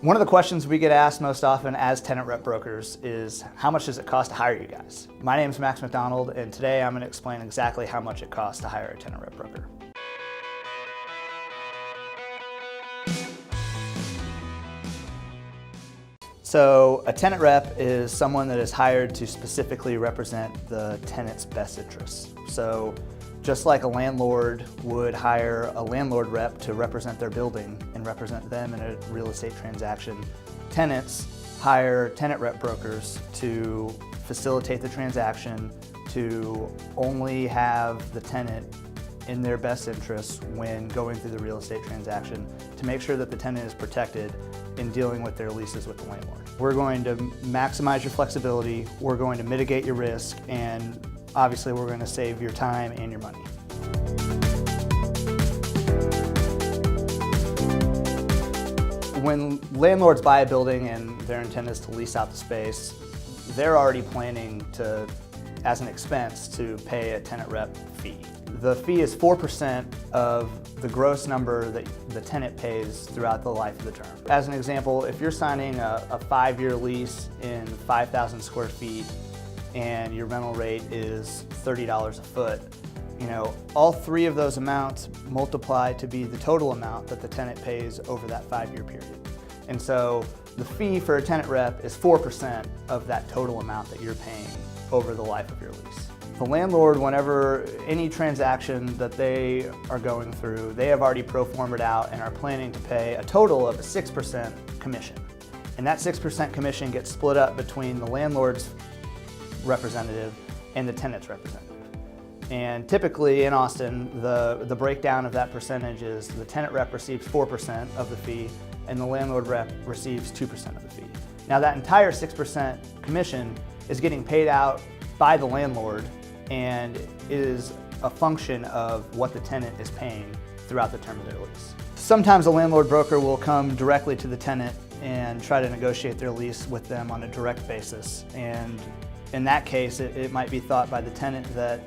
One of the questions we get asked most often as tenant rep brokers is, how much does it cost to hire you guys? My name is Max McDonald, and today I'm going to explain exactly how much it costs to hire a tenant rep broker. So a tenant rep is someone that is hired to specifically represent the tenant's best interests. So just like a landlord would hire a landlord rep to represent their building and represent them in a real estate transaction, tenants hire tenant rep brokers to facilitate the transaction, to only have the tenant in their best interests when going through the real estate transaction, to make sure that the tenant is protected in dealing with their leases with the landlord. We're going to maximize your flexibility, we're going to mitigate your risk, and obviously we're going to save your time and your money. When landlords buy a building and their intent is to lease out the space, they're already planning to, as an expense, to pay a tenant rep fee. The fee is 4% of the gross number that the tenant pays throughout the life of the term. As an example, if you're signing a 5-year lease in 5,000 square feet and your rental rate is $30 a foot, all three of those amounts multiply to be the total amount that the tenant pays over that 5-year period. And so the fee for a tenant rep is 4% of that total amount that you're paying over the life of your lease. The landlord, whenever any transaction that they are going through, they have already pro-formed out and are planning to pay a total of a 6% commission. And that 6% commission gets split up between the landlord's representative and the tenant's representative. And typically in Austin, the breakdown of that percentage is the tenant rep receives 4% of the fee and the landlord rep receives 2% of the fee. Now that entire 6% commission is getting paid out by the landlord and is a function of what the tenant is paying throughout the term of their lease. Sometimes a landlord broker will come directly to the tenant and try to negotiate their lease with them on a direct basis. And in that case, it might be thought by the tenant that,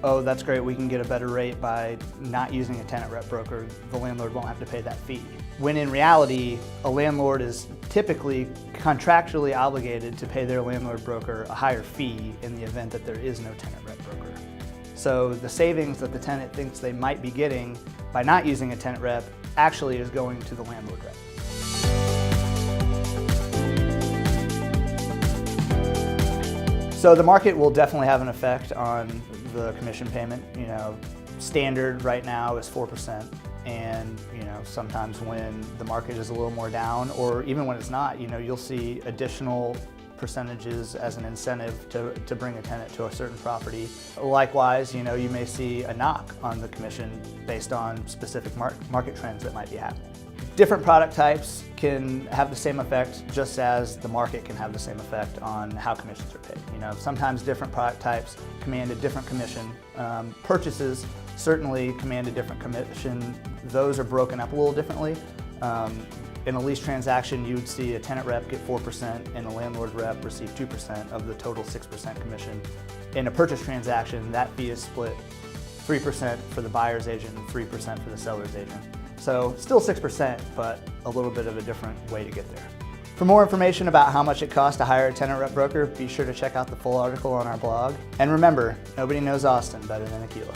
oh, that's great, we can get a better rate by not using a tenant rep broker. The landlord won't have to pay that fee. When in reality, a landlord is typically contractually obligated to pay their landlord broker a higher fee in the event that there is no tenant rep broker. So the savings that the tenant thinks they might be getting by not using a tenant rep actually is going to the landlord rep. So the market will definitely have an effect on the commission payment. Standard right now is 4%, and sometimes when the market is a little more down, or even when it's not, you'll see additional percentages as an incentive to bring a tenant to a certain property. Likewise, you may see a knock on the commission based on specific market trends that might be happening. Different product types can have the same effect, just as the market can have the same effect on how commissions are paid. Sometimes different product types command a different commission. Purchases certainly command a different commission. Those are broken up a little differently. In a lease transaction, you would see a tenant rep get 4% and a landlord rep receive 2% of the total 6% commission. In a purchase transaction, that fee is split 3% for the buyer's agent and 3% for the seller's agent. So still 6%, but a little bit of a different way to get there. For more information about how much it costs to hire a tenant rep broker, be sure to check out the full article on our blog. And remember, nobody knows Austin better than AQUILA.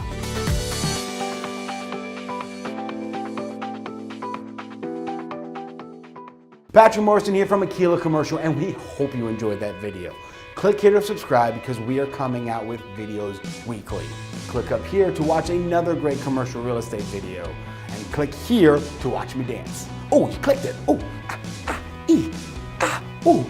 Patrick Morrison here from AQUILA Commercial, and we hope you enjoyed that video. Click here to subscribe because we are coming out with videos weekly. Click up here to watch another great commercial real estate video. And click here to watch me dance. Oh, you clicked it. Oh, ooh.